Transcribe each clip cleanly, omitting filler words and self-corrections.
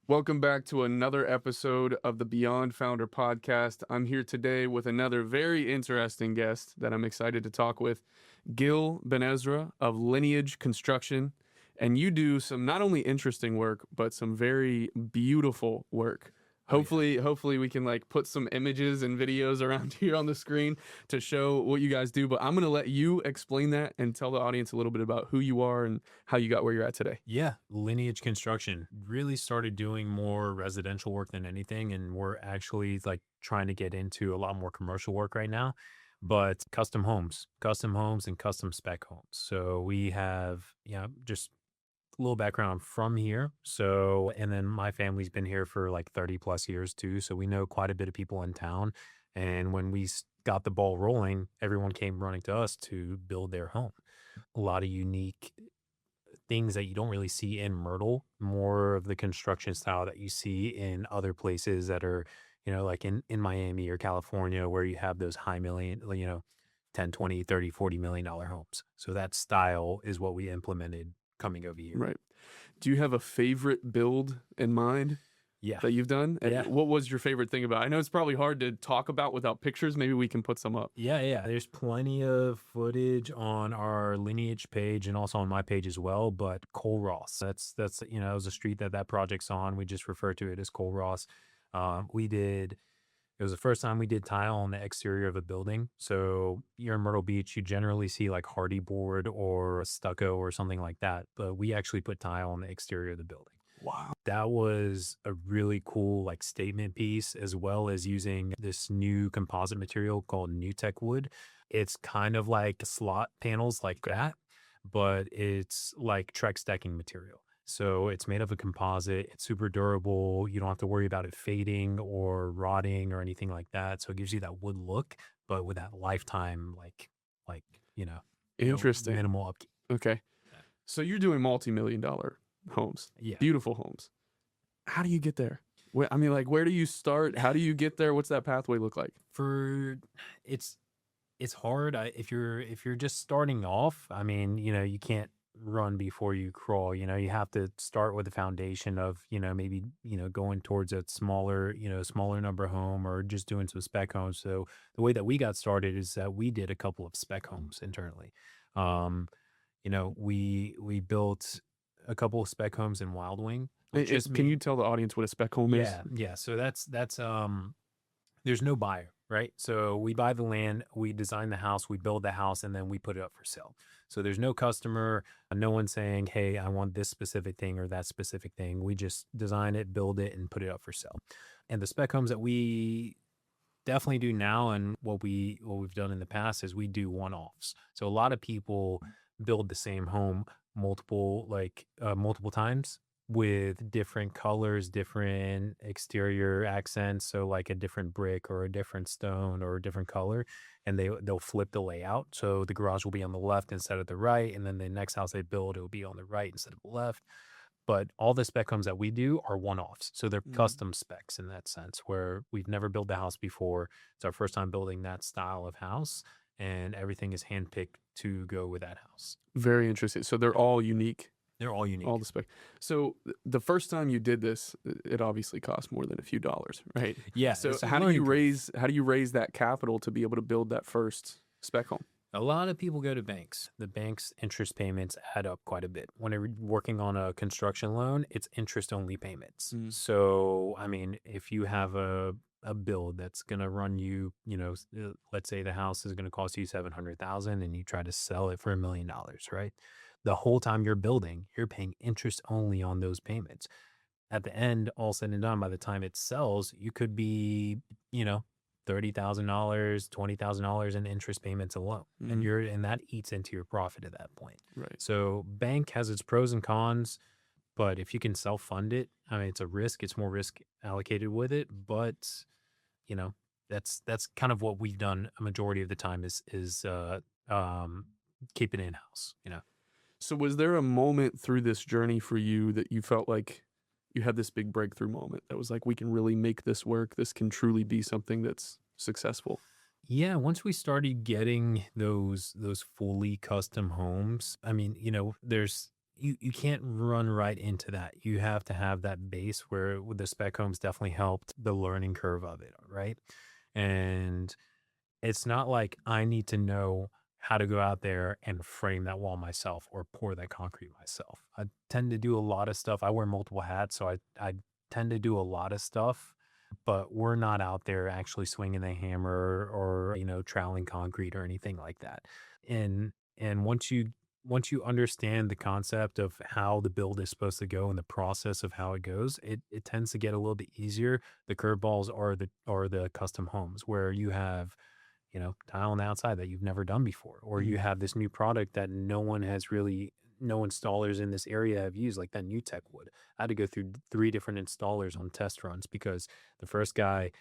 Welcome back to another episode of the Beyond Founder podcast. I'm here today with another very interesting guest that I'm excited to talk with, Gil Benezra of Lineage Construction. And you do some not only interesting work, but some very beautiful work. Oh yeah. Hopefully we can like put some images and videos around here on the screen to show what you guys do. But I'm gonna let you explain that and tell the audience a little bit about who you are and how you got where you're at today. Yeah, Lineage Construction really started doing more residential work than anything, and we're actually like trying to get into a lot more commercial work right now. But custom homes, and custom spec homes. So we have, just a little background from here. So, and then my family's been here for like 30 plus years too. So we know quite a bit of people in town. And when got the ball rolling, everyone came running to us to build their home. A lot of unique things that you don't really see in Myrtle, more of the construction style that you see in other places that are, like in Miami or California, where you have those high million, 10, 20, 30, $40 million homes. So that style is what we implemented coming over here. Right. Do you have a favorite build in mind Yeah. that you've done? And Yeah. what was your favorite thing about it? I know it's probably hard to talk about without pictures. Maybe we can put some up. Yeah. There's plenty of footage on our Lineage page and also on my page as well. But Cole Ross, that's it was a street that project's on. We just refer to it as Cole Ross. It was the first time we did tile on the exterior of a building. So you're in Myrtle Beach, you generally see like hardy board or a stucco or something like that. But we actually put tile on the exterior of the building. Wow. That was a really cool like statement piece, as well as using this new composite material called New Tech Wood. It's kind of like slot panels like that, but it's like Trex stacking material. So it's made of a composite. It's super durable. You don't have to worry about it fading or rotting or anything like that. So it gives you that wood look, but with that lifetime, like Interesting. minimal upkeep. Okay. Yeah. So you're doing multi-million-dollar homes, Yeah. beautiful homes. How do you get there? I mean, like, where do you start? How do you get there? What's that pathway look like? It's hard. If you're just starting off, I mean, you can't run before you crawl. You have to start with the foundation of, maybe, going towards a smaller number home, or just doing some spec homes. So the way that we got started is that we did a couple of spec homes internally. Um, we built a couple of spec homes in Wild Wing. Can you tell the audience what a spec home is? Yeah. So that's there's no buyer, right? So we buy the land, we design the house, we build the house, and then we put it up for sale. So there's no customer, no one saying, hey, I want this specific thing or that specific thing. We just design it, build it, and put it up for sale. And the spec homes that we definitely do now, and what we've done in the past, is we do one-offs. So a lot of people build the same home multiple times, with different colors, different exterior accents. So like a different brick or a different stone or a different color, and they'll flip the layout. So the garage will be on the left instead of the right, and then the next house they build, it will be on the right instead of the left. But all the spec homes that we do are one-offs. So they're custom specs in that sense, where we've never built the house before. It's our first time building that style of house, and everything is handpicked to go with that house. Very interesting. So they're all unique. They're all unique. All the spec. So the first time you did this, it obviously cost more than a few dollars, right? Yeah. So how do you raise that capital to be able to build that first spec home? A lot of people go to banks. The bank's interest payments add up quite a bit. When you're working on a construction loan, it's interest only payments. So, I mean, if you have a build that's going to run you, let's say the house is going to cost you $700,000 and you try to sell it for $1 million, right? The whole time you're building, you're paying interest only on those payments. At the end, all said and done, by the time it sells, you could be, $30,000, $20,000 in interest payments alone. And that eats into your profit at that point. Right. So bank has its pros and cons, but if you can self-fund it, I mean, it's a risk, it's more risk allocated with it, but that's kind of what we've done a majority of the time is keep it in-house, So was there a moment through this journey for you that you felt like you had this big breakthrough moment that was like, we can really make this work? This can truly be something that's successful. Yeah, once we started getting those fully custom homes, I mean, there's you can't run right into that. You have to have that base where with the spec homes definitely helped the learning curve of it, right? And it's not like I need to know how to go out there and frame that wall myself or pour that concrete myself. I tend to do a lot of stuff. I wear multiple hats, so I tend to do a lot of stuff, but we're not out there actually swinging the hammer or, troweling concrete or anything like that. And once you understand the concept of how the build is supposed to go and the process of how it goes, it tends to get a little bit easier. The curveballs are the custom homes where you have, tile on the outside that you've never done before, or you Mhm. have this new product that no installers in this area have used, like that new tech would. I had to go through three different installers on test runs because the first guy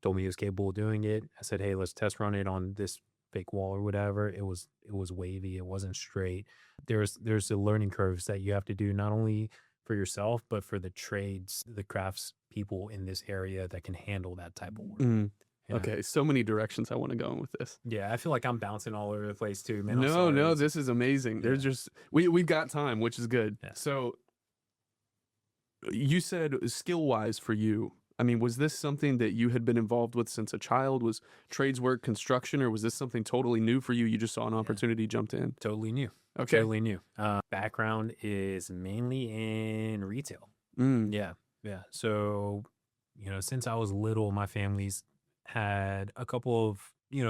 told me he was capable of doing it. I said, hey, let's test run it on this fake wall or whatever. It was wavy. It wasn't straight. There's the learning curves that you have to do not only for yourself, but for the trades, the crafts people in this area that can handle that type of work. Mm. Yeah. Okay, so many directions I want to go in with this. Yeah, I feel like I'm bouncing all over the place too, man. I'm No, sorry. no, this is amazing. Yeah. There's just we've got time, which is good. Yeah. So you said skill wise for you. I mean, was this something that you had been involved with since a child? Was trades work, construction, or was this something totally new for you? You just saw an opportunity, jumped in. Totally new. Okay. Totally new. Background is mainly in retail. Mm. Yeah. Yeah. So, since I was little, my family's had a couple of,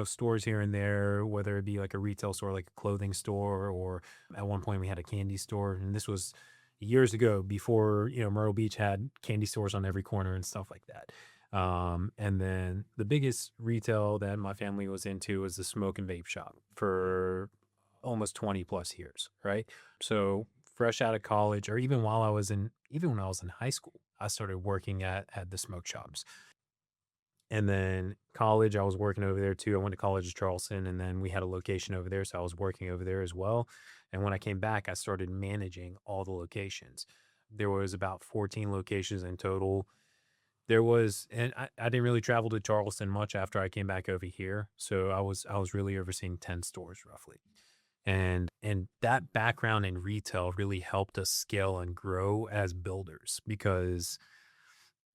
stores here and there, whether it be like a retail store, like a clothing store, or at one point we had a candy store. And this was years ago before, Myrtle Beach had candy stores on every corner and stuff like that. And then the biggest retail that my family was into was the smoke and vape shop for almost 20 plus years, right? So fresh out of college, or even when I was in high school, I started working at the smoke shops. And then college, I was working over there too. I went to college in Charleston, and then we had a location over there, so I was working over there as well. And when I came back, I started managing all the locations. There was about 14 locations in total. And I didn't really travel to Charleston much after I came back over here, so I was really overseeing 10 stores roughly. And that background in retail really helped us scale and grow as builders because,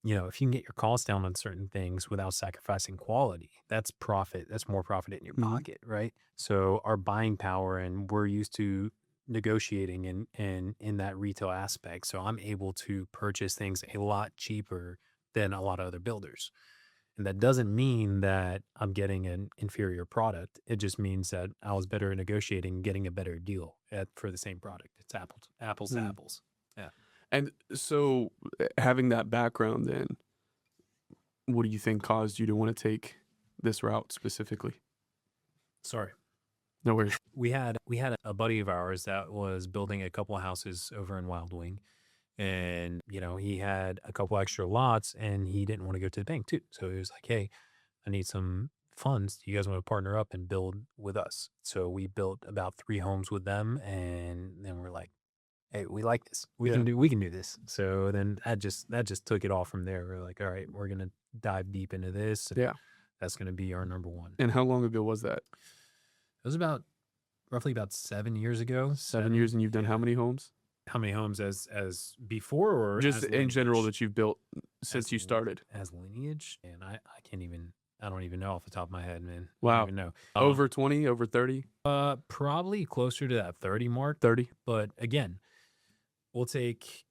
if you can get your costs down on certain things without sacrificing quality, that's profit. That's more profit in your Mhm. pocket, right? So our buying power, and we're used to negotiating in that retail aspect. So I'm able to purchase things a lot cheaper than a lot of other builders. And that doesn't mean that I'm getting an inferior product. It just means that I was better at negotiating, getting a better deal for the same product. It's apples to Mm. apples. Yeah. And so, having that background, then, what do you think caused you to want to take this route specifically? Sorry. No worries. We had a buddy of ours that was building a couple of houses over in Wild Wing. And, he had a couple extra lots and he didn't want to go to the bank too. So he was like, hey, I need some funds. Do you guys want to partner up and build with us? So we built about 3 homes with them. And then we're like, hey, we like this. We Yeah. can do this. So then that just took it all from there. We're like, all right, we're gonna dive deep into this. Yeah. That's gonna be our number one. And how long ago was that? It was roughly about 7 years ago. 7 years, and you've done yeah. how many homes? How many homes as before, or Just as in general Lineage? that you've built since As you Lin- started. As Lineage? And I don't even know off the top of my head, man. I Wow. don't even know. Over 20, over 30, Probably closer to that 30 mark. 30. But again, we'll take,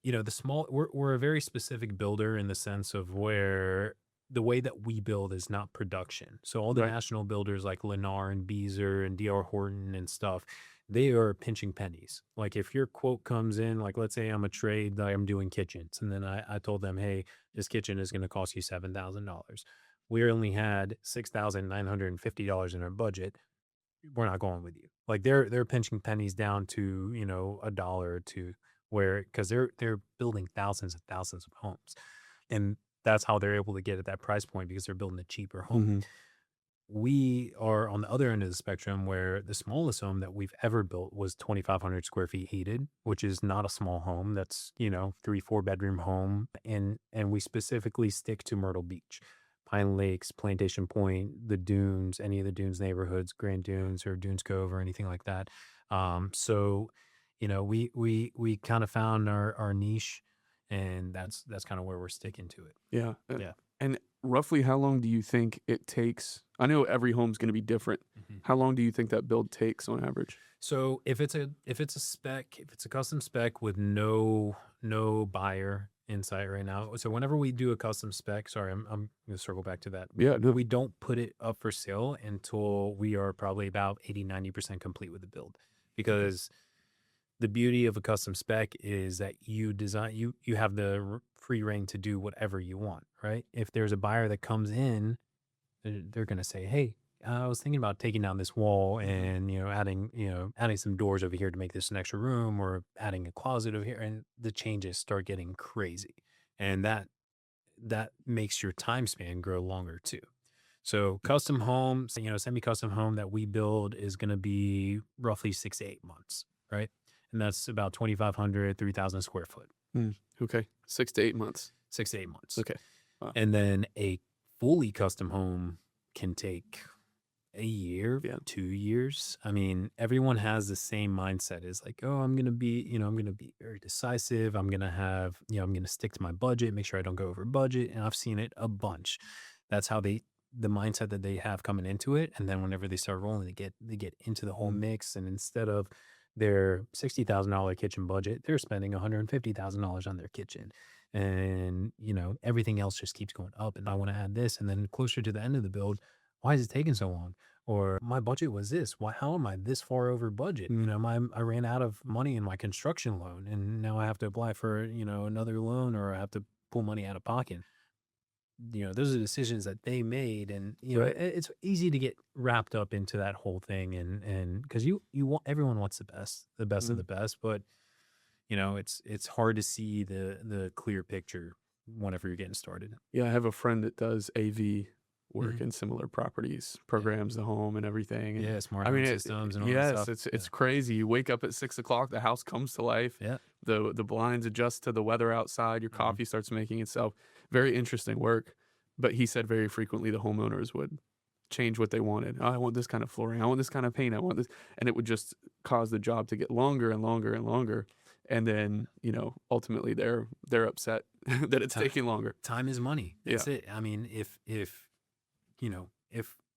the small, we're a very specific builder in the sense of where the way that we build is not production. So all the Right. national builders like Lennar and Beazer and D.R. Horton and stuff, they are pinching pennies. Like if your quote comes in, like let's say I'm a trade, that I'm doing kitchens. And then I told them, hey, this kitchen is going to cost you $7,000. We only had $6,950 in our budget. We're not going with you. Like they're pinching pennies down to, a dollar or two, because they're building thousands and thousands of homes. And that's how they're able to get at that price point because they're building a cheaper home. Mhm. We are on the other end of the spectrum where the smallest home that we've ever built was 2,500 square feet heated, which is not a small home. That's, 3-4 bedroom home. And we specifically stick to Myrtle Beach, Pine Lakes, Plantation Point, the Dunes, any of the Dunes neighborhoods, Grand Dunes or Dunes Cove or anything like that. So we kind of found our niche, and that's kind of where we're sticking to it. Yeah. Yeah. And roughly how long do you think it takes? I know every home's going to be different. Mhm. How long do you think that build takes on average? So if it's a spec, if it's a custom spec with no buyer in sight right now, so whenever we do a custom spec, sorry, I'm gonna circle back to that. Yeah. No. We don't put it up for sale until we are probably about 80-90% complete with the build, because the beauty of a custom spec is that you have the free reign to do whatever you want, right? If there's a buyer that comes in, they're going to say, hey, I was thinking about taking down this wall and adding some doors over here to make this an extra room, or adding a closet over here, and the changes start getting crazy, and that makes your time span grow longer too. So custom homes, semi-custom home that we build is going to be roughly 6 to 8 months, right? And that's about 2,500, 3,000 square foot. Okay. 6 to 8 months. 6 to 8 months. Okay. Wow. And then a fully custom home can take a year, 2 years. I mean, everyone has the same mindset. Is like, oh, I'm going to be very decisive. I'm going to stick to my budget, make sure I don't go over budget. And I've seen it a bunch. That's how the mindset that they have coming into it. And then whenever they start rolling, they get into the whole mix. And instead of their $60,000 kitchen budget, they're spending $150,000 on their kitchen. And, everything else just keeps going up. And I want to add this. And then closer to the end of the build, why is it taking so long? Or my budget was this. How am I this far over budget? I ran out of money in my construction loan, and now I have to apply for, another loan, or I have to pull money out of pocket. Those are decisions that they made, and it's easy to get wrapped up into that whole thing, and because everyone wants the best of the best, but it's hard to see the clear picture whenever you're getting started. Yeah, I have a friend that does AV work in similar properties, programs the home and everything. And smart home systems and all that stuff. It's crazy. You wake up at 6 o'clock, the house comes to life. Yeah. The blinds adjust to the weather outside. Your coffee starts making itself. Very interesting work. But he said very frequently the homeowners would change what they wanted. Oh, I want this kind of flooring. I want this kind of paint. I want this. And it would just cause the job to get longer and longer and longer. And then, ultimately they're upset that it's taking longer. Time is money. That's it. I mean, if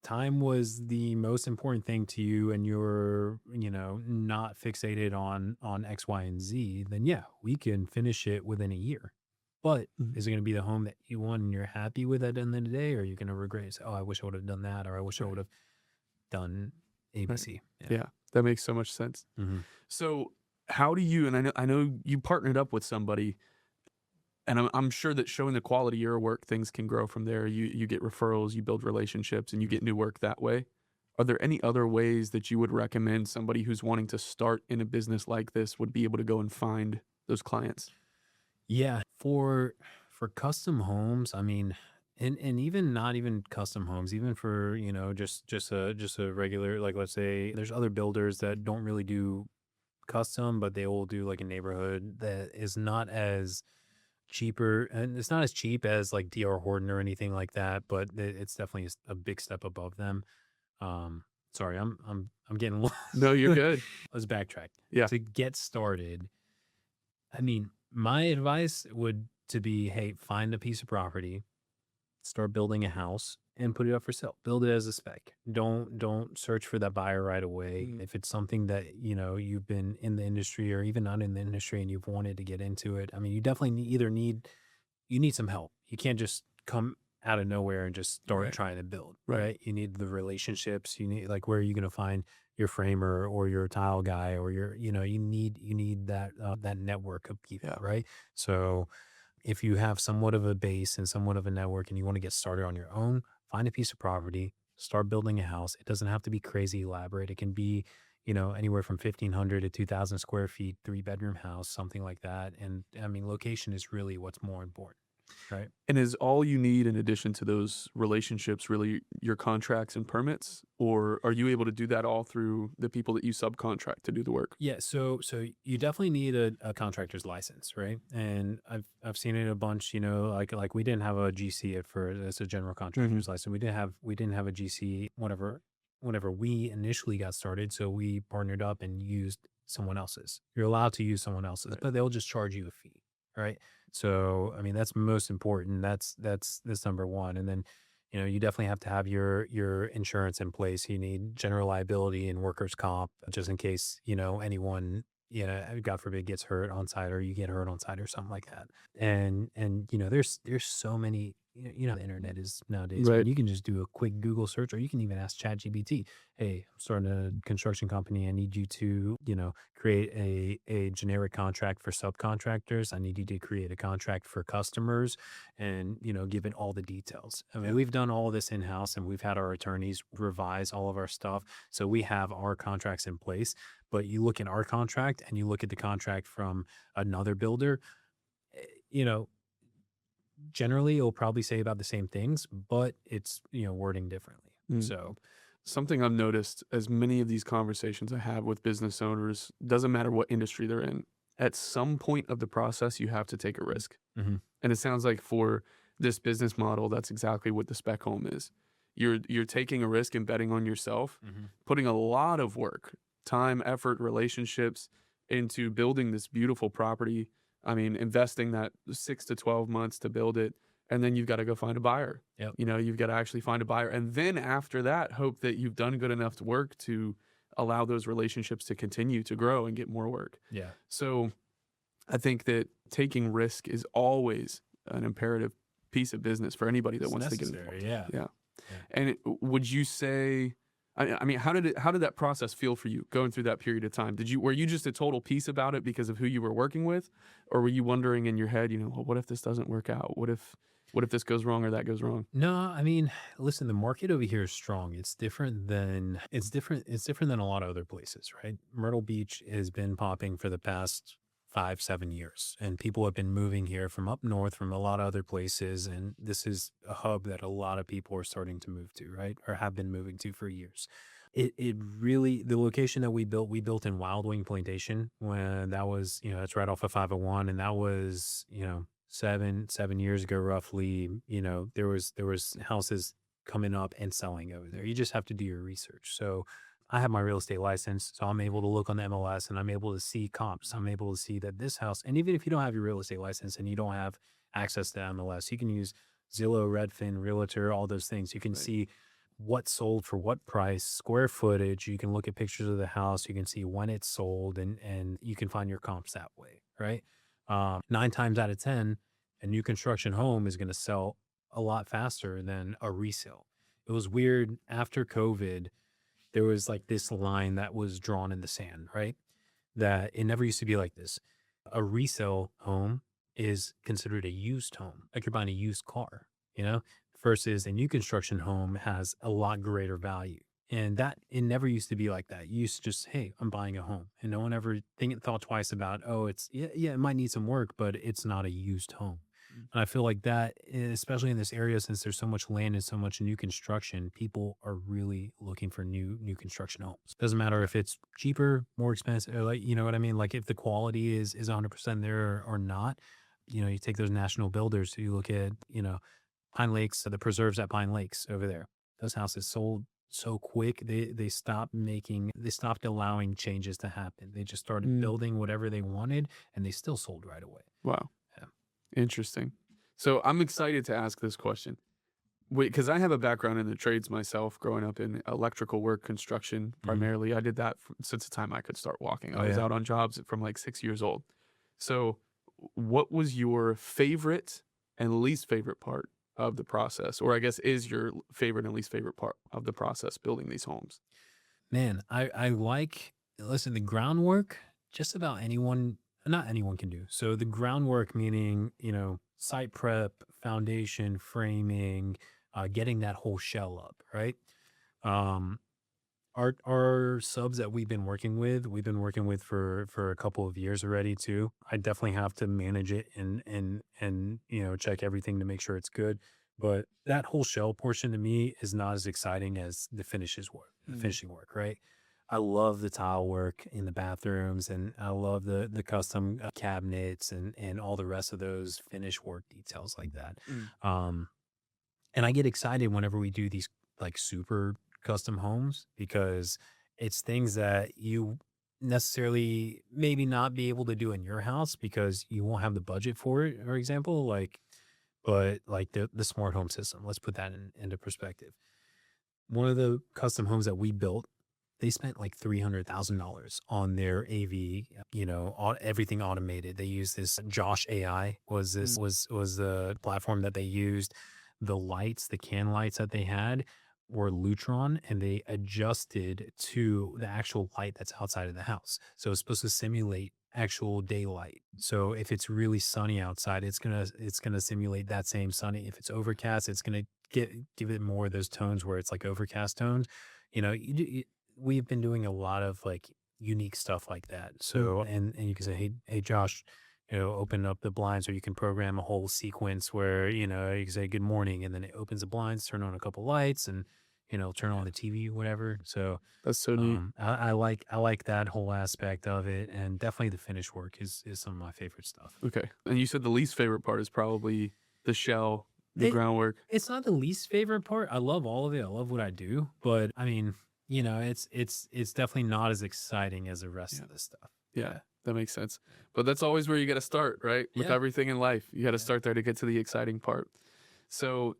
time was the most important thing to you, and you're, not fixated on X, Y, and Z, then we can finish it within a year. But is it going to be the home that you want and you're happy with at the end of the day? Or are you going to regret it? Say, oh, I wish I would have done that, or I wish I would have done ABC. Yeah, that makes so much sense. So how do you, and I know you partnered up with somebody, and I'm sure that showing the quality of your work, things can grow from there. You get referrals, you build relationships, and you get new work that way. Are there any other ways that you would recommend somebody who's wanting to start in a business like this would be able to go and find those clients? Yeah, for custom homes, I mean, and even not even custom homes, even for, just a regular, like, let's say there's other builders that don't really do custom, but they will do like a neighborhood that is not as cheaper, and it's not as cheap as like DR Horton or anything like that, but it's definitely a big step above them. Sorry, I'm getting lost. No, you're good. Let's backtrack. Yeah. To get started, I mean, my advice would to be, hey, find a piece of property, start building a house, and put it up for sale. Build it as a spec. Don't search for that buyer right away. If it's something that, you've been in the industry or even not in the industry and you've wanted to get into it, I mean, you definitely need some help. You can't just come out of nowhere and just start trying to build, right? You need the relationships. You need, like, where are you going to find your framer or your tile guy, or you need that network of people, right? So if you have somewhat of a base and somewhat of a network and you want to get started on your own, find a piece of property, start building a house. It doesn't have to be crazy elaborate. It can be, anywhere from 1,500 to 2,000 square feet, 3-bedroom house, something like that. And I mean, location is really what's more important. Right. And is all you need in addition to those relationships really your contracts and permits, or are you able to do that all through the people that you subcontract to do the work? Yeah. So you definitely need a contractor's license, right? And I've seen it a bunch. Like we didn't have a GC as a general contractor's license. We didn't have a GC whenever we initially got started. So we partnered up and used someone else's. You're allowed to use someone else's, Right. but they'll just charge you a fee, right? So, I mean, that's most important. That's number one. And then, you definitely have to have your insurance in place. You need general liability and workers' comp just in case, anyone, God forbid, gets hurt on site or you get hurt on site or something like that. And there's so many. The internet is nowadays. I mean, Right. you can just do a quick Google search, or you can even ask ChatGPT, "Hey, I'm starting a construction company. I need you to, create a generic contract for subcontractors. I need you to create a contract for customers and, give it all the details." I mean, Yeah. we've done all this in-house and we've had our attorneys revise all of our stuff. So we have our contracts in place, but you look at our contract and you look at the contract from another builder, eh, you know, generally it'll probably say about the same things, but it's, wording differently. Mm. So Something I've noticed as many of these conversations I have with business owners, doesn't matter what industry they're in, at some point of the process, you have to take a risk. mhm. And it sounds like for this business model, that's exactly what the spec home is. You're taking a risk and betting on yourself, Mhm. putting a lot of work, time, effort, relationships into building this beautiful property. I mean, investing that 6 to 12 months to build it, and then you've got to go find a buyer. Yep. You've got to actually find a buyer, and then after that, hope that you've done good enough work to allow those relationships to continue to grow and get more work. Yeah. So I think that taking risk is always an imperative piece of business for anybody that It's wants to get necessary. involved. Yeah. Yeah. Yeah. And would you say, I mean, how did that process feel for you going through that period of time? Were you just a total peace about it because of who you were working with, or were you wondering in your head, well, what if this doesn't work out? What if this goes wrong or that goes wrong? No, I mean, listen, the market over here is strong. It's different than a lot of other places, right? Myrtle Beach has been popping for the past 5, 7 years, and people have been moving here from up north from a lot of other places. And this is a hub that a lot of people are starting to move to, right? Or have been moving to for years. It really, the location that we built in Wild Wing Plantation, when that was, it's right off of 501. And that was, 7 years ago, roughly. There was houses coming up and selling over there. You just have to do your research. So I have my real estate license, so I'm able to look on the MLS and I'm able to see comps. I'm able to see that this house, and even if you don't have your real estate license and you don't have access to MLS, you can use Zillow, Redfin, Realtor, all those things. You can Right. see what sold for what price, square footage. You can look at pictures of the house. You can see when it's sold, and you can find your comps that way, right? 9 times out of 10, a new construction home is going to sell a lot faster than a resale. It was weird after COVID. There was like this line that was drawn in the sand, right? That it never used to be like this. A resale home is considered a used home, like you're buying a used car, versus a new construction home has a lot greater value. And that it never used to be like that. You used to just, hey, I'm buying a home. And no one ever thought twice about, oh, it's, yeah, it might need some work, but it's not a used home. Mm. And I feel like that, especially in this area, since there's so much land and so much new construction, people are really looking for new construction homes. Doesn't matter if it's cheaper, more expensive, or like, you know what I mean? Like if the quality is 100% there or not, you take those national builders. So you look at, Pine Lakes, the preserves at Pine Lakes over there. Those houses sold so quick. They stopped allowing changes to happen. They just started Mm. building whatever they wanted, and they still sold right away. Wow. Yeah. Interesting. So I'm excited to ask this question. Because I have a background in the trades myself, growing up in electrical work, construction primarily. I did that since the time I could start walking. I Oh, was yeah. out on jobs from like 6 years old. So, what was your favorite and least favorite part of the process? Or I guess is your favorite and least favorite part of the process building these homes? Man, listen, the groundwork, just about anyone, not anyone can do. So the groundwork, meaning, site prep, foundation, framing, getting that whole shell up, right? Um, our subs that we've been working with for a couple of years already too. I definitely have to manage it and check everything to make sure it's good. But that whole shell portion to me is not as exciting as the Mm. finishing work, right? I love the tile work in the bathrooms, and I love the custom cabinets and all the rest of those finish work details like that. Mm. Um, and I get excited whenever we do these like super custom homes because it's things that necessarily maybe not be able to do in your house because you won't have the budget for it, for example, like, but like the smart home system, let's put that into perspective. One of the custom homes that we built, they spent like $300,000 on their AV, everything automated. They used this Josh AI Mm. was the platform that they used. The lights, the can lights that they had were Lutron, and they adjusted to the actual light that's outside of the house. So it's supposed to simulate actual daylight. So if it's really sunny outside, it's gonna simulate that same sunny. If it's overcast, it's gonna give it more of those tones where it's like overcast tones. We've been doing a lot of like unique stuff like that. So, and you can say, hey, Josh, open up the blinds, or you can program a whole sequence where, you can say good morning, and then it opens the blinds, turn on a couple lights, and, turn on the TV, whatever. So, That's so neat. I like that whole aspect of it. And definitely the finish work is some of my favorite stuff. Okay. And you said the least favorite part is probably the shell, the It, groundwork. it's not the least favorite part. I love all of it. I love what I do, but I mean, it's definitely not as exciting as the rest Yeah. of the stuff. Yeah, that makes sense. But that's always where you got to start, right? With Yeah. everything in life, you got to Yeah. start there to get to the exciting part. So,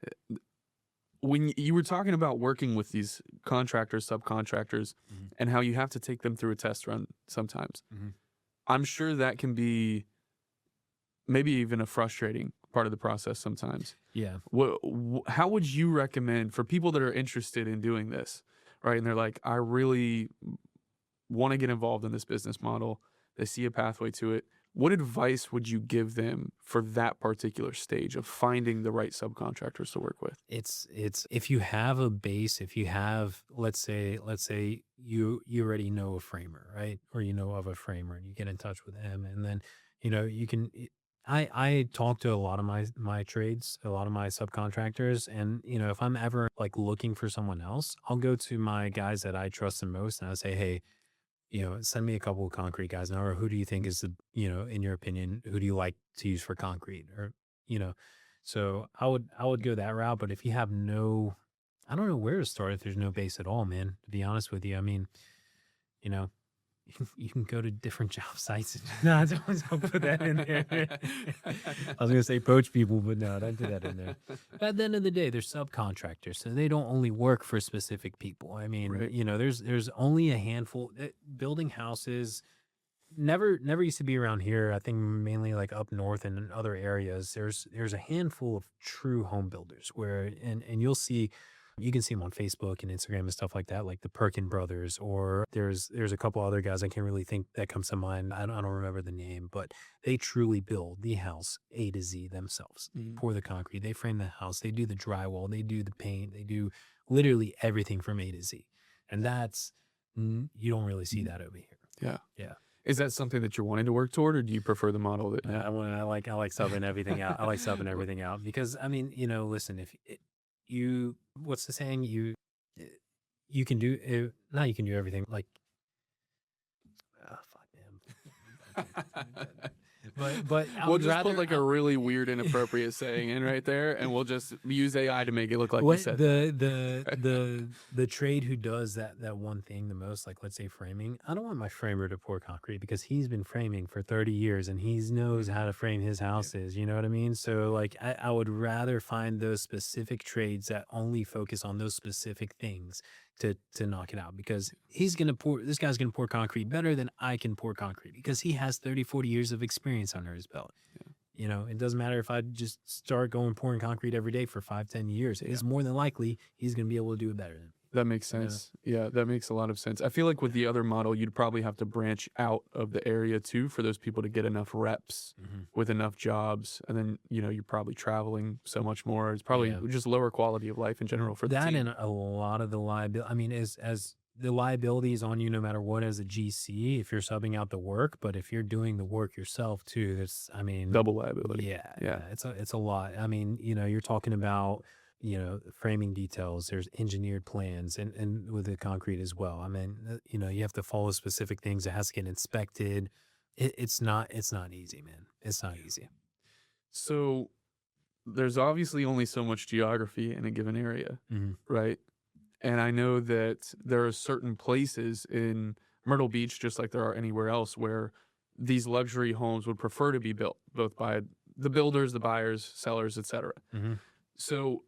when you were talking about working with these contractors, subcontractors, Mhm. and how you have to take them through a test run sometimes, Mhm. I'm sure that can be maybe even a frustrating part of the process sometimes. Yeah. How would you recommend for people that are interested in doing this, right? And they're like, I really want to get involved in this business model. They see a pathway to it. What advice would you give them for that particular stage of finding the right subcontractors to work with? It's if you have a base, if you have, let's say you already know a framer, right? Or you know of a framer, and you get in touch with him, and then you can. I talk to a lot of my trades, a lot of my subcontractors, and if I'm ever like looking for someone else, I'll go to my guys that I trust the most, and I'll say, hey, send me a couple of concrete guys now, or who do you think is the, in your opinion, who do you like to use for concrete, or, you know, so I would go that route. But if you have I don't know where to start if there's no base at all, man, to be honest with you. I mean, you know, you can go to different job sites. No, don't put that in there. I was gonna say poach people, but no, don't put that in there. But at the end of the day, they're subcontractors, so they don't only work for specific people. I mean, Right. there's only a handful. Building houses never used to be around here. I think mainly like up north and in other areas. There's a handful of true home builders where, and you can see them on Facebook and Instagram and stuff like that, like the Perkin brothers, or there's a couple other guys I can't really think that comes to mind. I don't remember the name, but they truly build the house A to Z themselves. Mhm. Pour the concrete, they frame the house, they do the drywall, they do the paint, they do literally everything from A to Z. And you don't really see that over here. Yeah. Yeah. Is that something that you're wanting to work toward, or do you prefer the model that? I like subbing everything out. I like subbing everything out because I mean, listen, if what's the saying? You can do it. Now you can do everything. Like, fuck them. But I We'll would just rather put like a really weird, inappropriate saying in right there, and we'll just use AI to make it look like you what said. the trade who does that one thing the most, like let's say framing. I don't want my framer to pour concrete because he's been framing for 30 years and he knows how to frame his houses. You know what I mean? So like I would rather find those specific trades that only focus on those specific things to knock it out, because this guy's gonna pour concrete better than I can pour concrete because he has 30-40 years of experience under his belt. It doesn't matter if I just start going pouring concrete every day for 5-10 years. It's more than likely he's going to be able to do it better than me. That makes sense. Yeah, that makes a lot of sense. I feel like with the other model, you'd probably have to branch out of the area too for those people to get enough reps with enough jobs. And then, you're probably traveling so much more. It's probably just lower quality of life in general for the that, team. and a lot of the liability. I mean, as the liability is on you no matter what as a GC if you're subbing out the work, but if you're doing the work yourself too, Double liability. Yeah, it's a lot. I mean, you're talking about framing details. There's engineered plans, and with the concrete as well. I mean, you have to follow specific things. It has to get inspected. It's not easy, man. It's not easy. So there's obviously only so much geography in a given area, right? And I know that there are certain places in Myrtle Beach, just like there are anywhere else, where these luxury homes would prefer to be built both by the builders, the buyers, sellers, etc. Mm-hmm. So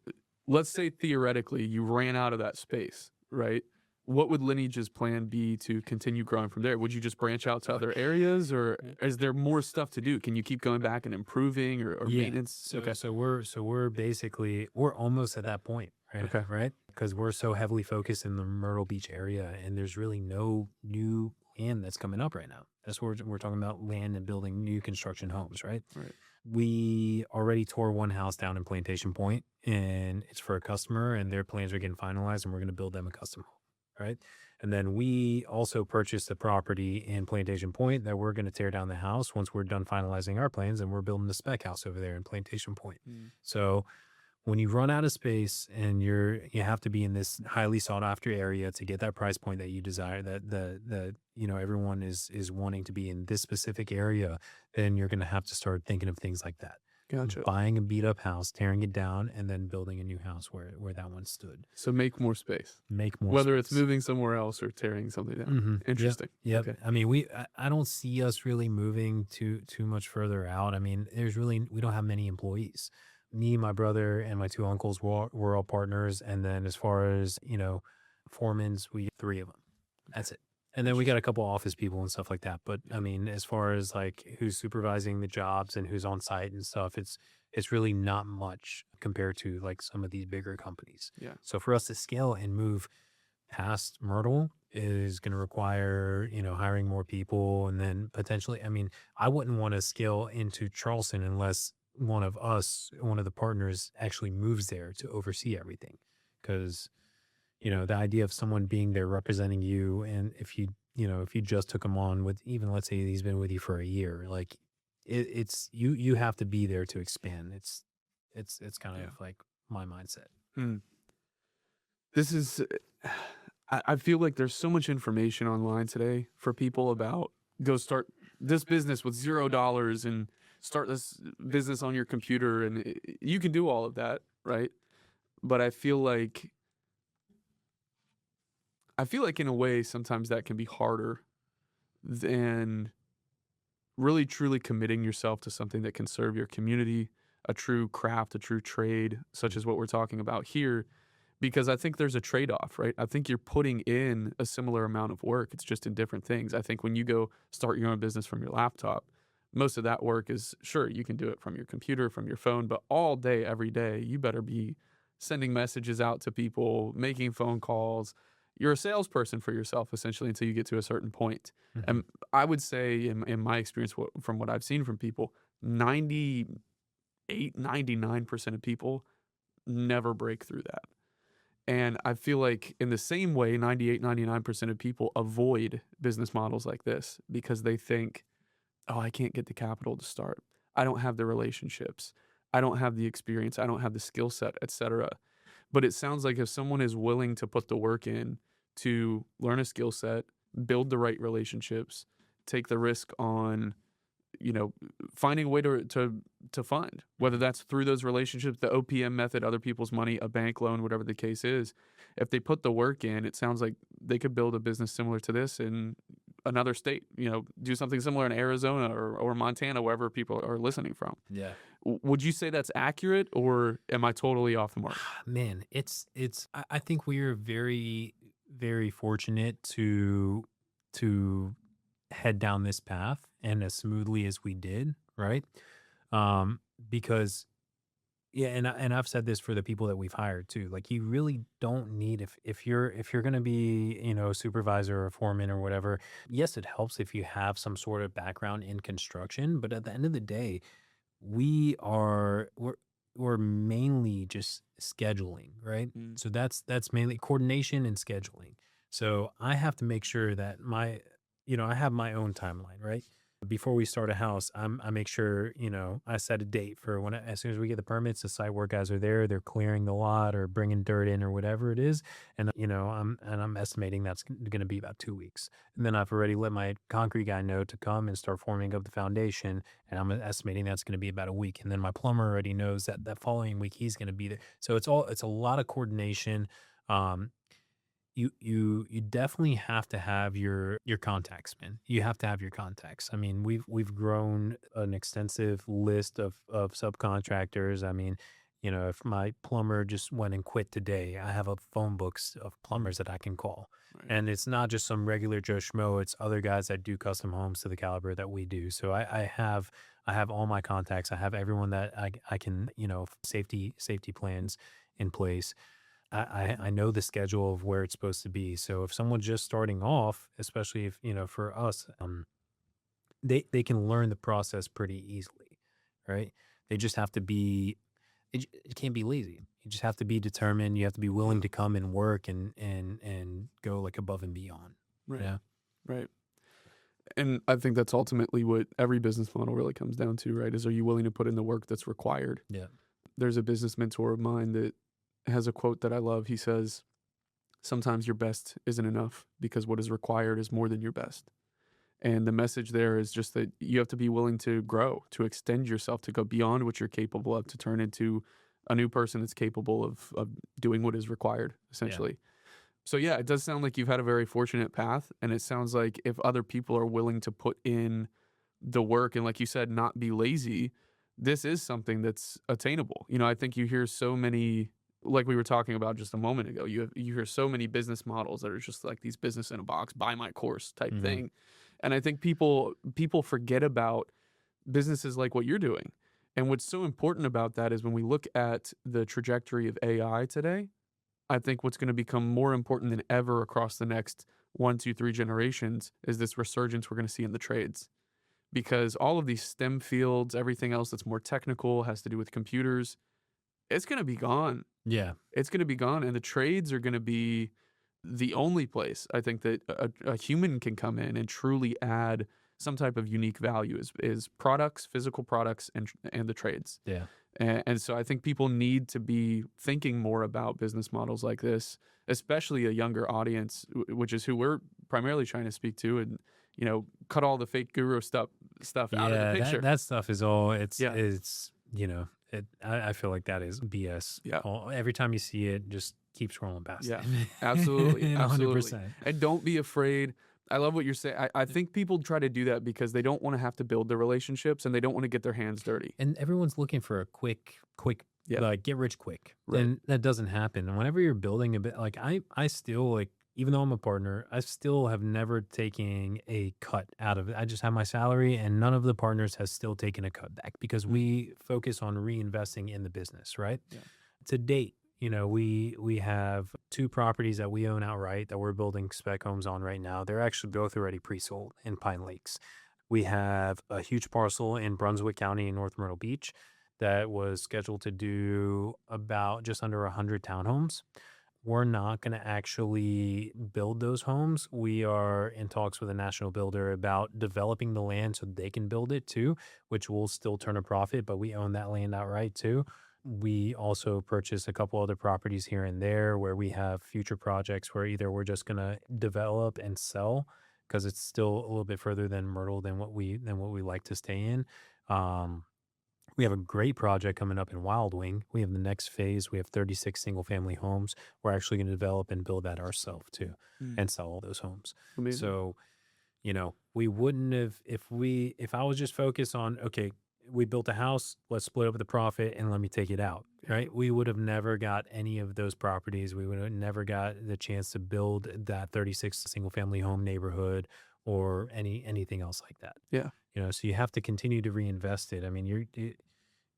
let's say theoretically you ran out of that space, right? What would Lineage's plan be to continue growing from there? Would you just branch out to other areas, or is there more stuff to do? Can you keep going back and improving, or Yeah. maintenance? So we're basically, we're almost at that point, right? Okay. Right. Because we're so heavily focused in the Myrtle Beach area, and there's really no new land that's coming up right now. That's what we're talking about, land and building new construction homes, right? Right. We already tore one house down in Plantation Point, and it's for a customer, and their plans are getting finalized, and we're going to build them a custom home, right? And then we also purchased a property in Plantation Point that we're going to tear down the house once we're done finalizing our plans, and we're building the spec house over there in Plantation Point. So when you run out of space and you have to be in this highly sought after area to get that price point that you desire, that the everyone is wanting to be in this specific area, then you're going to have to start thinking of things like that. Gotcha. Buying a beat up house, tearing it down, and then building a new house where that one stood. So make more space. Make more Whether space. it's moving somewhere else or tearing something down. Mm-hmm. Interesting. Yep. Okay. I mean, I don't see us really moving too much further out. I mean, we don't have many employees. Me, my brother, and my two uncles were all partners. And then as far as, foremans, we 3 of them. That's it. And then we got a couple office people and stuff like that. But I mean, as far as like who's supervising the jobs and who's on site and stuff, it's really not much compared to like some of these bigger companies. Yeah. So for us to scale and move past Myrtle is going to require, hiring more people. And then potentially, I mean, I wouldn't want to scale into Charleston unless one of the partners actually moves there to oversee everything. Because, the idea of someone being there representing you, and if you just took him on with, even let's say he's been with you for a year, like it's you have to be there to expand. It's kind of like my mindset. This is, I feel like there's so much information online today for people about go start this business with $0 and start this business on your computer, and you can do all of that, right? But I feel like in a way sometimes that can be harder than really truly committing yourself to something that can serve your community, a true craft, a true trade, such as what we're talking about here, because I think there's a trade-off, right? I think you're putting in a similar amount of work. It's just in different things. I think when you go start your own business from your laptop, most of that work is, sure, you can do it from your computer, from your phone, but all day, every day, you better be sending messages out to people, making phone calls. You're a salesperson for yourself, essentially, until you get to a certain point. Mm-hmm. And I would say, in my experience, from what I've seen from people, 98, 99% of people never break through that. And I feel like in the same way, 98, 99% of people avoid business models like this because they think, oh, I can't get the capital to start. I don't have the relationships. I don't have the experience. I don't have the skill set, etc. But it sounds like if someone is willing to put the work in to learn a skill set, build the right relationships, take the risk on, finding a way to fund, whether that's through those relationships, the OPM method, other people's money, a bank loan, whatever the case is. If they put the work in, it sounds like they could build a business similar to this in another state, do something similar in Arizona or Montana, wherever people are listening from. Yeah. Would you say that's accurate, or am I totally off the mark? Man, I think we are very, very fortunate to head down this path and as smoothly as we did, right? Because and I've said this for the people that we've hired too. Like, you really don't need, if you're going to be, a supervisor or foreman or whatever. Yes, it helps if you have some sort of background in construction, but at the end of the day, we're mainly just scheduling, right? So that's mainly coordination and scheduling. So I have to make sure that I have my own timeline, right? Before we start a house, I make sure, I set a date for as soon as we get the permits, the site work guys are there, they're clearing the lot or bringing dirt in or whatever it is. And, I'm estimating that's going to be about 2 weeks. And then I've already let my concrete guy know to come and start forming up the foundation. And I'm estimating that's going to be about a week. And then my plumber already knows that following week he's going to be there. So it's a lot of coordination. you definitely have to have your contacts, man. You have to have your contacts. I mean, we've grown an extensive list of subcontractors. I mean, if my plumber just went and quit today, I have a phone books of plumbers that I can call. Right. And it's not just some regular Joe Schmo, it's other guys that do custom homes to the caliber that we do. So I have all my contacts. I have everyone that I can, safety plans in place. I know the schedule of where it's supposed to be. So if someone's just starting off, especially if, for us, they can learn the process pretty easily, right? They just have to be, it can't be lazy. You just have to be determined. You have to be willing to come and work and go like above and beyond. Right. Yeah. Right. And I think that's ultimately what every business model really comes down to, right? Is, are you willing to put in the work that's required? Yeah. There's a business mentor of mine that has a quote that I love. He says, sometimes your best isn't enough because what is required is more than your best. And the message there is just that you have to be willing to grow, to extend yourself, to go beyond what you're capable of, to turn into a new person that's capable of doing what is required, essentially. So yeah, it does sound like you've had a very fortunate path. And it sounds like if other people are willing to put in the work and, like you said, not be lazy, this is something that's attainable. I think you hear so many, like we were talking about just a moment ago, you hear so many business models that are just like these business in a box, buy my course type Mhm. thing. And I think people forget about businesses like what you're doing. And what's so important about that is when we look at the trajectory of AI today, I think what's going to become more important than ever across the next 1, 2, 3 generations is this resurgence we're going to see in the trades. Because all of these STEM fields, everything else that's more technical, has to do with computers, it's going to be gone. Yeah. It's going to be gone. And the trades are going to be the only place I think that a human can come in and truly add some type of unique value is products, physical products, and the trades. Yeah. And so I think people need to be thinking more about business models like this, especially a younger audience, which is who we're primarily trying to speak to, and cut all the fake guru stuff out of the Yeah. picture. That stuff is all, it's, Yeah. I feel like that is BS. Yeah. Every time you see it, just keep scrolling past Yeah, it. absolutely, absolutely. 100%. And don't be afraid. I love what you're saying. I think people try to do that because they don't want to have to build their relationships and they don't want to get their hands dirty. And everyone's looking for a quick, Yeah. like get rich quick. Right. And that doesn't happen. And whenever you're building a bit, like I still like, even though I'm a partner, I still have never taken a cut out of it. I just have my salary, and none of the partners has still taken a cut back because we focus on reinvesting in the business, right? Yeah. To date, we have 2 properties that we own outright that we're building spec homes on right now. They're actually both already pre-sold in Pine Lakes. We have a huge parcel in Brunswick County in North Myrtle Beach that was scheduled to do about just under 100 townhomes. We're not going to actually build those homes. We are in talks with a national builder about developing the land so they can build it too, which will still turn a profit, but we own that land outright too. We also purchased a couple other properties here and there where we have future projects where either we're just going to develop and sell because it's still a little bit further than Myrtle than what we like to stay in. We have a great project coming up in Wild Wing. We have the next phase. We have 36 single family homes. We're actually going to develop and build that ourselves too and sell all those homes. Amazing. So, we wouldn't have, if I was just focused on, okay, we built a house, let's split up the profit and let me take it out, right? We would have never got any of those properties. We would have never got the chance to build that 36 single family home neighborhood or anything else like that. Yeah. So you have to continue to reinvest it. I mean,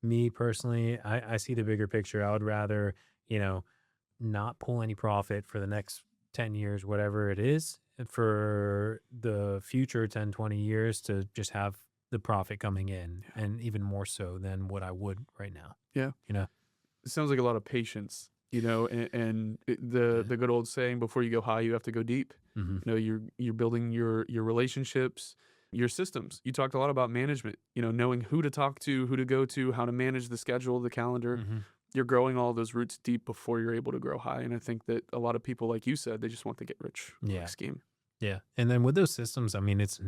me personally, I see the bigger picture. I would rather, not pull any profit for the next 10 years, whatever it is, and for the future 10, 20 years to just have the profit coming in, and even more so than what I would right now. Yeah. It sounds like a lot of patience, and the good old saying, before you go high, you have to go deep. Mm-hmm. You're building your relationships, your systems. You talked a lot about management, knowing who to talk to, who to go to, how to manage the schedule, the calendar. Mm-hmm. You're growing all those roots deep before you're able to grow high. And I think that a lot of people, like you said, they just want the get rich quick scheme. Yeah. And then with those systems, I mean, it's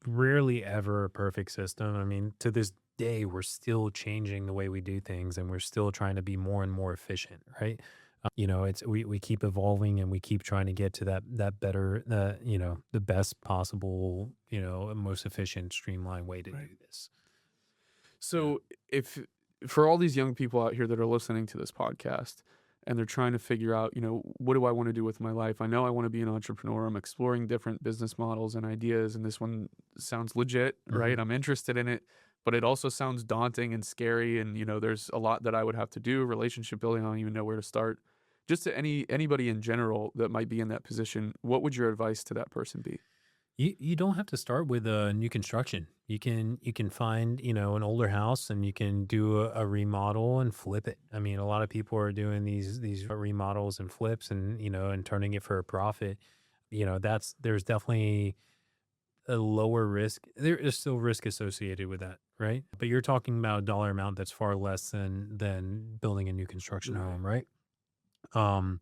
rarely ever a perfect system. I mean, to this day, we're still changing the way we do things and we're still trying to be more and more efficient, right? It's we keep evolving and we keep trying to get to that better, the best possible, and most efficient, streamlined way to do Right. this. So, if for all these young people out here that are listening to this podcast and they're trying to figure out, what do I want to do with my life? I know I want to be an entrepreneur. I'm exploring different business models and ideas, and this one sounds legit, right? I'm interested in it, but it also sounds daunting and scary. And, there's a lot that I would have to do, relationship building. I don't even know where to start. Just to anybody in general that might be in that position, what would your advice to that person be? You don't have to start with a new construction. You can find, an older house and you can do a remodel and flip it. I mean, a lot of people are doing these remodels and flips and, and turning it for a profit. There's definitely a lower risk. There is still risk associated with that, right? But you're talking about a dollar amount that's far less than building a new construction Right. home, right? Um,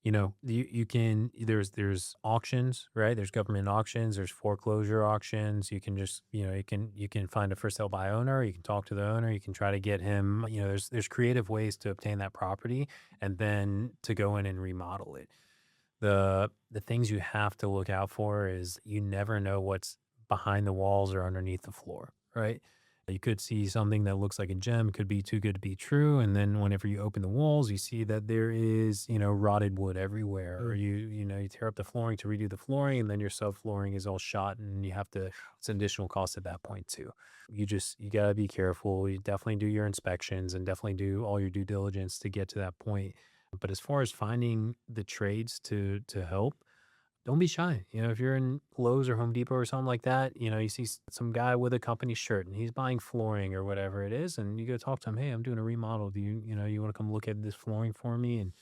you can there's auctions, right? There's government auctions, there's foreclosure auctions. You can just, you can find a for sale by owner, you can talk to the owner, you can try to get him, there's creative ways to obtain that property and then to go in and remodel it. The things you have to look out for is you never know what's behind the walls or underneath the floor, right? You could see something that looks like a gem, could be too good to be true, and then whenever you open the walls, you see that there is, rotted wood everywhere, or Mm. you tear up the flooring to redo the flooring, and then your subflooring is all shot, and you have to. It's an additional cost at that point too. You gotta be careful. You definitely do your inspections and definitely do all your due diligence to get to that point. But as far as finding the trades to help, don't be shy. If you're in Lowe's or Home Depot or something like that, you see some guy with a company shirt and he's buying flooring or whatever it is, and you go talk to him. Hey, I'm doing a remodel. You want to come look at this flooring for me? And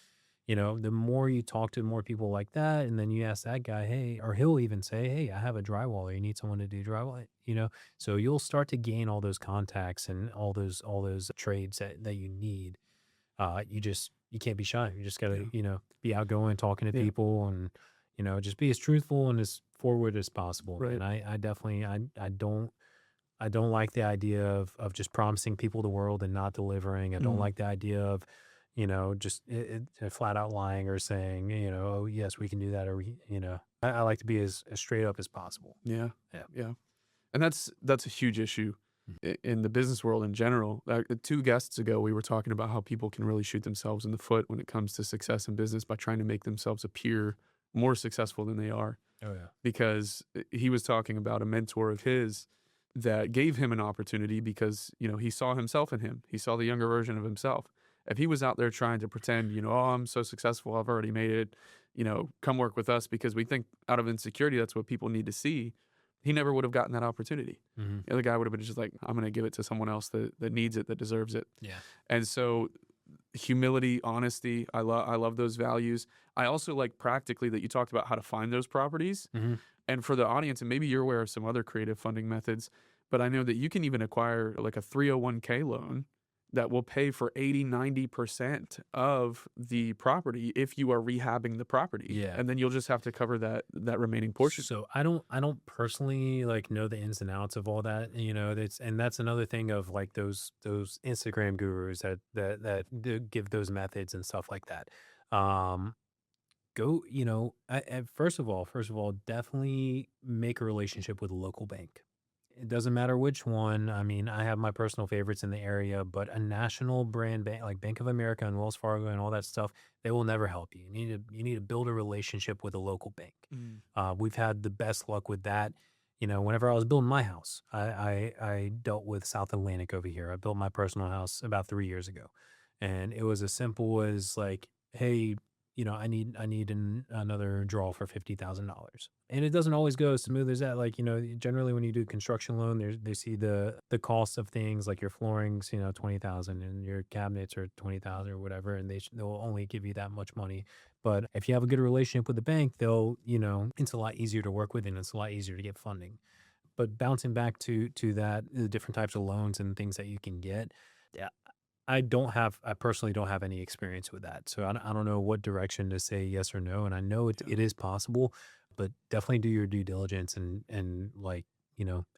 the more you talk to more people like that, and then you ask that guy, hey, or he'll even say, hey, I have a drywaller. You need someone to do drywall. So you'll start to gain all those contacts and all those trades that you need. You can't be shy. You just gotta, Yeah. be outgoing, talking to Yeah. people, and just be as truthful and as forward as possible. Right. And I definitely I don't like the idea of just promising people the world and not delivering. I don't Mm. like the idea of just flat out lying or saying oh yes we can do that, or I like to be as straight up as possible. Yeah. Yeah. Yeah. And that's a huge issue in the business world in general. Two guests ago, we were talking about how people can really shoot themselves in the foot when it comes to success in business by trying to make themselves appear more successful than they are. Oh yeah. Because he was talking about a mentor of his that gave him an opportunity because, he saw himself in him. He saw the younger version of himself. If he was out there trying to pretend, oh, I'm so successful, I've already made it, come work with us because we think out of insecurity, that's what people need to see. He never would have gotten that opportunity. Hmm. The other guy would have been just like, I'm going to give it to someone else that needs it, that deserves it. Yeah. And so humility, honesty, I love those values. I also like practically that you talked about how to find those properties. Hmm. And for the audience, and maybe you're aware of some other creative funding methods, but I know that you can even acquire like a 301k loan that will pay for 80-90% of the property if you are rehabbing the property. Yeah. And then you'll just have to cover that remaining portion. So I don't personally like know the ins and outs of all that. That's another thing of like those Instagram gurus that do give those methods and stuff like that. Um, Go, first of all, definitely make a relationship with a local bank. It doesn't matter which one. I mean, I have my personal favorites in the area, but a national brand bank like Bank of America and Wells Fargo and all that stuff, they will never help you. You need to build a relationship with a local bank. Mm. We've had the best luck with that. Whenever I was building my house, I dealt with South Atlantic over here. I built my personal house about 3 years ago, and it was as simple as like, hey, I need another draw for $50,000. And it doesn't always go as smooth as that. Like, generally when you do construction loan, they see the cost of things like your floorings, 20,000 and your cabinets are 20,000 or whatever. And they'll only give you that much money. But if you have a good relationship with the bank, it's a lot easier to work with and it's a lot easier to get funding. But bouncing back to that, the different types of loans and things that you can get. Yeah, I personally don't have any experience with that. So I don't know what direction to say yes or no. And I know it is possible, but definitely do your due diligence and like,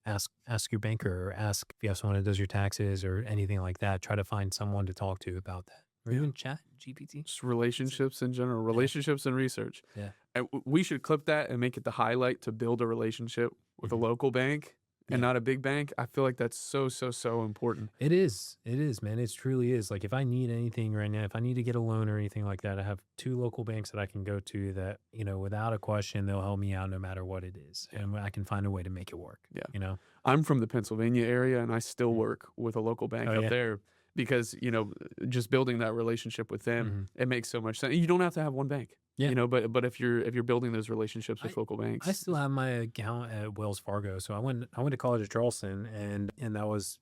ask your banker or ask if you have someone that does your taxes or anything like that. Try to find someone to talk to about that. or even Chat GPT. Just relationships in general, relationships and research. Yeah. And we should clip that and make it the highlight to build a relationship with a local bank and not a big bank. I feel like that's so important. It is, man. It truly is. Like if I need anything right now, if I need to get a loan or anything like that, I have 2 local banks that I can go to that, without a question, they'll help me out no matter what it is. And I can find a way to make it work. Yeah. I'm from the Pennsylvania area and I still work with a local bank up there because, just building that relationship with them, it makes so much sense. You don't have to have one bank. Yeah. But if you're building those relationships with local banks. I still have my account at Wells Fargo. So I went to college at Charleston and that was,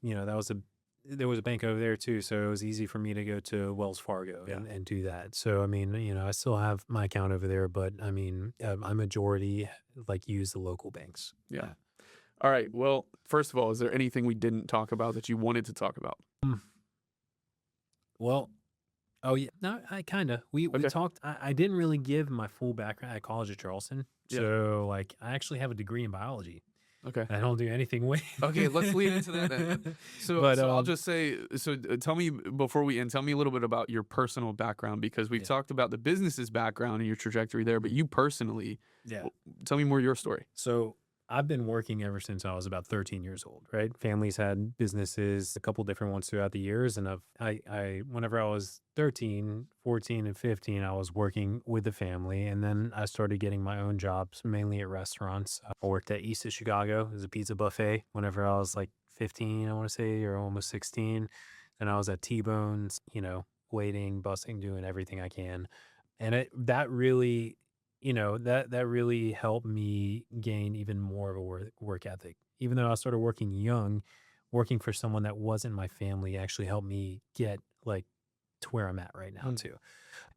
there was a bank over there too. So it was easy for me to go to Wells Fargo and do that. So, I mean, I still have my account over there, but I mean, I majority use the local banks. Yeah. All right. Well, first of all, is there anything we didn't talk about that you wanted to talk about? Well, oh yeah, no, I kind of, we talked, I didn't really give my full background at college at Charleston. So I actually have a degree in biology. Okay. I don't do anything with. Okay, let's lead into that then. So I'll just say, tell me before we end, tell me a little bit about your personal background because we've talked about the business's background and your trajectory there, but you personally, tell me more your story. So I've been working ever since I was about 13 years old, right? Families had businesses, a couple different ones throughout the years. And whenever I was 13, 14, and 15, I was working with the family. And then I started getting my own jobs, mainly at restaurants. I worked at East of Chicago as a pizza buffet whenever I was like 15, I want to say, or almost 16. And I was at T-Bones, waiting, busing, doing everything I can. And that really... that really helped me gain even more of a work ethic. Even though I started working young, working for someone that wasn't my family actually helped me get to where I'm at right now too.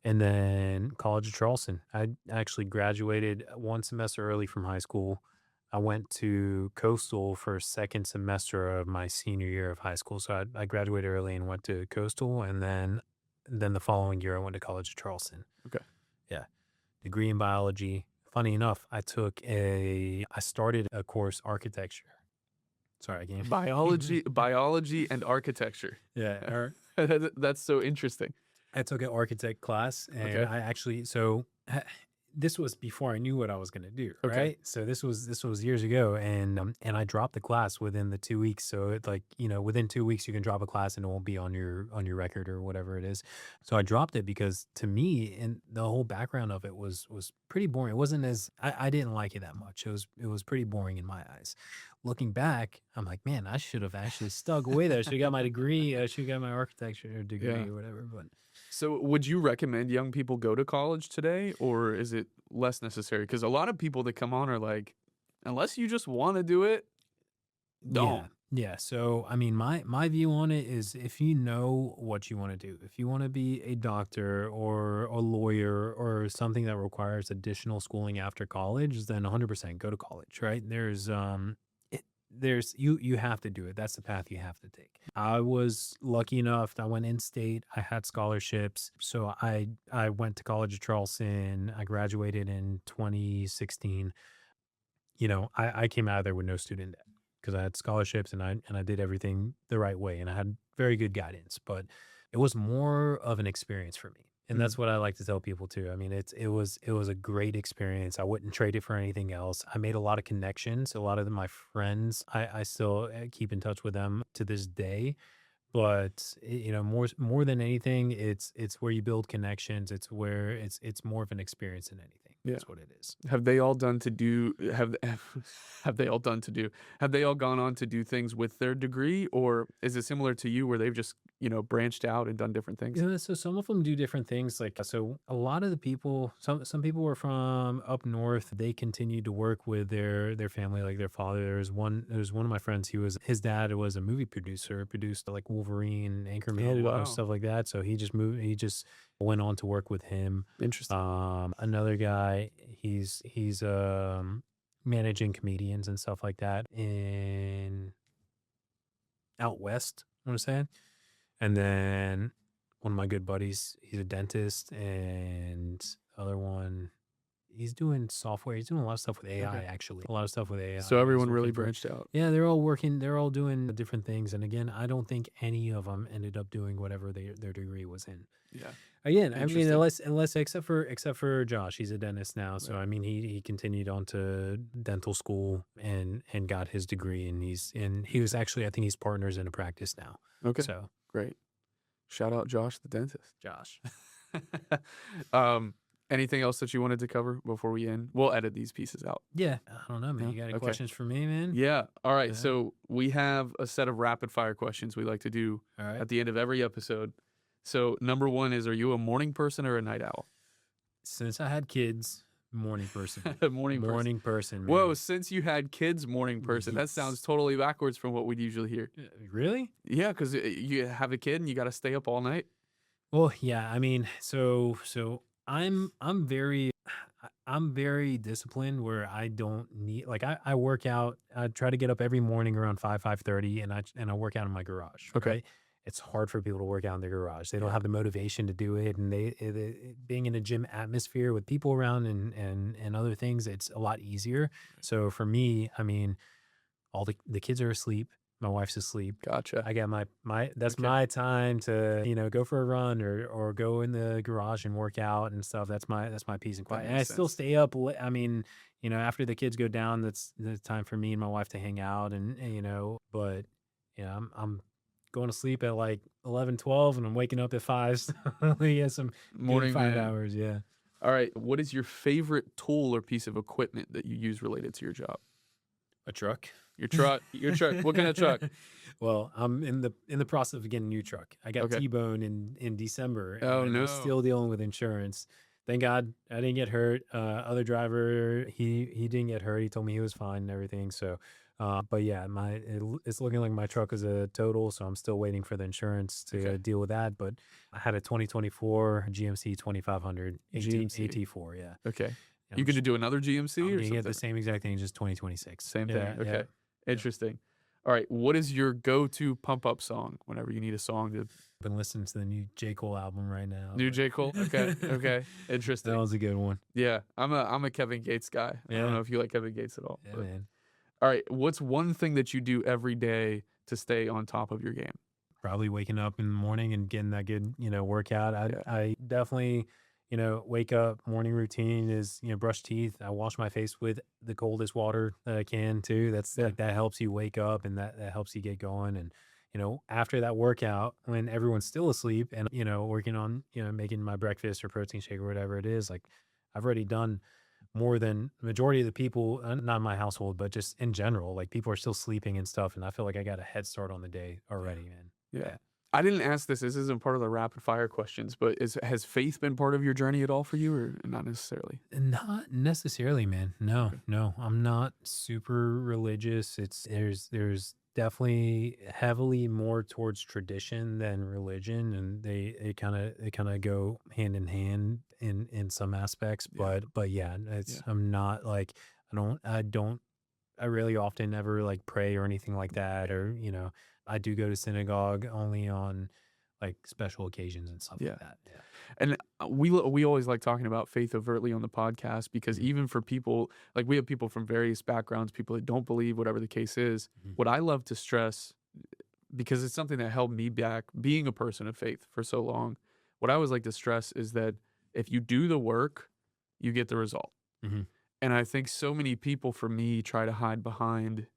And then College of Charleston, I actually graduated 1 semester early from high school. I went to Coastal for second semester of my senior year of high school. So I graduated early and went to Coastal. And then the following year I went to College of Charleston. Okay. Yeah. Degree in biology. Funny enough, I started a course, architecture. Sorry, I can't. Biology and architecture. Yeah. That's so interesting. I took an architect class and I actually, this was before I knew what I was going to do. Right. Okay. So this was years ago and I dropped the class within the 2 weeks. So it's within 2 weeks you can drop a class and it won't be on your record or whatever it is. So I dropped it because to me, and the whole background of it was pretty boring. It wasn't I didn't like it that much. It was pretty boring in my eyes. Looking back, I'm like, man, I should have actually stuck with it. I should have got my degree. I should have got my architecture degree or whatever. But so would you recommend young people go to college today or is it less necessary? Because a lot of people that come on are like, unless you just want to do it, don't. Yeah. So, I mean, my view on it is if you know what you want to do, if you want to be a doctor or a lawyer or something that requires additional schooling after college, then 100% go to college, right? You have to do it. That's the path you have to take. I was lucky enough. I went in state. I had scholarships. So I went to College of Charleston. I graduated in 2016. I came out of there with no student debt because I had scholarships and I did everything the right way and I had very good guidance, but it was more of an experience for me. And that's what I like to tell people too. I mean, it was a great experience. I wouldn't trade it for anything else. I made a lot of connections. A lot of my friends, I still keep in touch with them to this day. But more than anything, it's where you build connections. It's where it's more of an experience than anything. Yeah. That's what it is. Have they all gone on to do things with their degree, or is it similar to you where they've just branched out and done different things? Yeah, so some of them do different things. So a lot of the people, some people were from up north. They continued to work with their family, like their father. There's one of my friends. His dad was a movie producer, produced like Wolverine, Anchorman, stuff like that. So he just moved. He just went on to work with him. Interesting. Another guy, he's managing comedians and stuff like that in out west, I want to say. And then one of my good buddies, he's a dentist, and the other one, he's doing software. He's doing a lot of stuff with AI, Okay. actually. A lot of stuff with AI. So He's everyone really working for, branched out. yeah, they're all working. They're all doing different things. And again, I don't think any of them ended up doing whatever their degree was in. Yeah. Again, I mean, Interesting. unless except for Josh, he's a dentist now. So Right. I mean, he continued on to dental school and got his degree, and he was actually, I think he's partners in a practice now. Okay. So Great. Shout out Josh the dentist. Josh, um, anything else that you wanted to cover before we end? We'll edit these pieces out. yeah, I don't know, man. No? You got any Okay. questions for me, man? Yeah. All right. Yeah. So we have a set of rapid fire questions we like to do All right. at the end of every episode. So number one is, are you a morning person or a night owl? Since I had kids, morning person. Morning person. Man. Whoa, since you had kids, morning person. That Yes. sounds totally backwards from what we'd usually hear. Really? Yeah, because you have a kid and you got to stay up all night. Well, yeah. I mean, so I'm very disciplined where I don't need, like, I work out. I try to get up every morning around 5:30, and I work out in my garage. Okay. Right? It's hard for people to work out in their garage. They don't Yeah. have the motivation to do it, and they being in a gym atmosphere with people around and other things, it's a lot easier. So for me, I mean, all the kids are asleep. My wife's asleep. Gotcha. I got that's Okay. my time to, go for a run or go in the garage and work out and stuff. That's my peace and quiet. And I makes still sense. stay up. I mean, after the kids go down, that's the time for me and my wife to hang out but I'm going to sleep at like 11, 12, and I'm waking up at 5. So we get some Morning good 5 man. hours. Yeah. All right. What is your favorite tool or piece of equipment that you use related to your job? A truck. Your truck. Your truck. What kind of truck? Well, I'm in the process of getting a new truck. I got Okay. T-bone in December. Oh, and no. I'm still dealing with insurance. Thank God I didn't get hurt. Other driver, he didn't get hurt. He told me he was fine and everything. So, but yeah, it's looking like my truck is a total. So I'm still waiting for the insurance to Okay. deal with that. But I had a 2024 GMC 2500 GMC. AT4. Yeah. Okay. I'm You going to do another GMC I'm or gonna get something? the same exact thing, just 2026. Same thing. Yeah, Okay. yeah. Interesting. All right. What is your go-to pump-up song whenever you need a song to... Been listening to the new J. Cole album right now. New but- J. Cole? Okay. Okay. Interesting. That was a good one. Yeah. I'm a Kevin Gates guy. I don't Yeah. know if you like Kevin Gates at all. Yeah, but- man. All right. What's one thing that you do every day to stay on top of your game? Probably waking up in the morning and getting that good, workout. I definitely, wake up. Morning routine is, brush teeth. I wash my face with the coldest water that I can too. That's Yeah. like, that helps you wake up, and that helps you get going. And, after that workout, when everyone's still asleep and, working on, making my breakfast or protein shake or whatever it is, like, I've already done more than the majority of the people, not in my household, but just in general. Like, people are still sleeping and stuff, and I feel like I got a head start on the day already, man. Yeah. I didn't ask this. This isn't part of the rapid fire questions, but has faith been part of your journey at all for you, or not necessarily? Not necessarily, man. No, Okay. no, I'm not super religious. There's definitely heavily more towards tradition than religion, and they kind of go hand in hand in some aspects. Yeah. But yeah, Yeah. I'm not like, I really often never like pray or anything like that, or I do go to synagogue only on like special occasions and stuff Yeah. like that. Yeah. And we always like talking about faith overtly on the podcast because Mhm. even for people, like we have people from various backgrounds, people that don't believe, whatever the case is. Mhm. What I love to stress, because it's something that held me back being a person of faith for so long, what I always like to stress is that if you do the work, you get the result. Mhm. And I think so many people, for me, try to hide behind,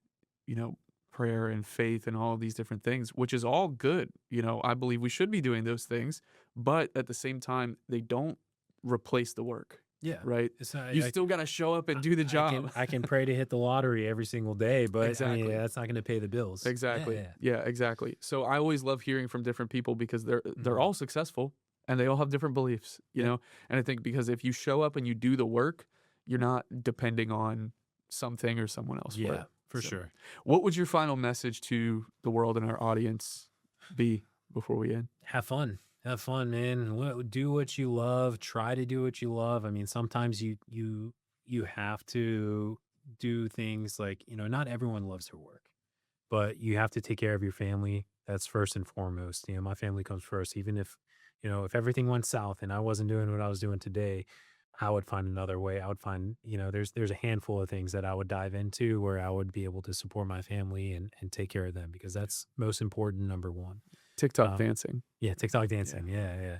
prayer and faith and all of these different things, which is all good. I believe we should be doing those things, but at the same time, they don't replace the work, Yeah. right? It's not, You still got to show up and do the job. I can pray to hit the lottery every single day, but Exactly. that's not going to pay the bills. Exactly. Yeah. Yeah, exactly. So I always love hearing from different people because they're Mhm. all successful and they all have different beliefs, you Yeah. know? And I think because if you show up and you do the work, you're not depending on something or someone else for Yeah, it. for So, sure. What would your final message to the world and our audience be before we end? Have fun. Have fun, man. Do what you love. Try to do what you love. I mean, sometimes you have to do things like, not everyone loves their work, but you have to take care of your family. That's first and foremost. My family comes first. Even if everything went south and I wasn't doing what I was doing today, I would find another way. I would find, there's a handful of things that I would dive into where I would be able to support my family and take care of them, because that's most important, number one. TikTok dancing. Yeah, TikTok dancing. Yeah.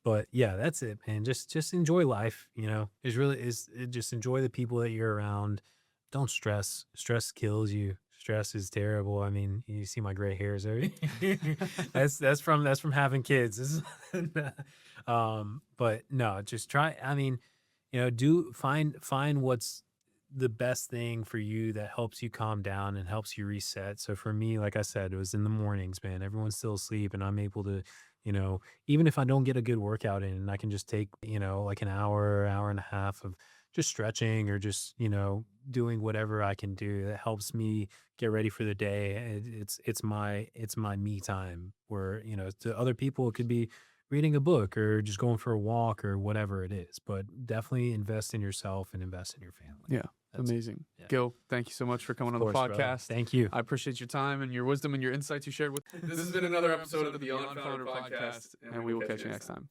But yeah, that's it, man. Just enjoy life, just enjoy the people that you're around. Don't stress. Stress kills you. Stress is terrible. I mean, you see my gray hairs already. that's from having kids. But no, just try. I mean, do find what's the best thing for you that helps you calm down and helps you reset. So for me, like I said, it was in the mornings, man. Everyone's still asleep, and I'm able to, even if I don't get a good workout in, and I can just take, like an hour and a half of just stretching, or just, doing whatever I can do that helps me get ready for the day. It's my me time, where, to other people, it could be reading a book or just going for a walk or whatever it is, but definitely invest in yourself and invest in your family. Yeah. Amazing. Yeah. Gil, thank you so much for coming on the Brother. podcast. Thank you. I appreciate your time and your wisdom and your insights you shared with. This has been another episode of the Beyond Founder podcast, and we will catch you next time.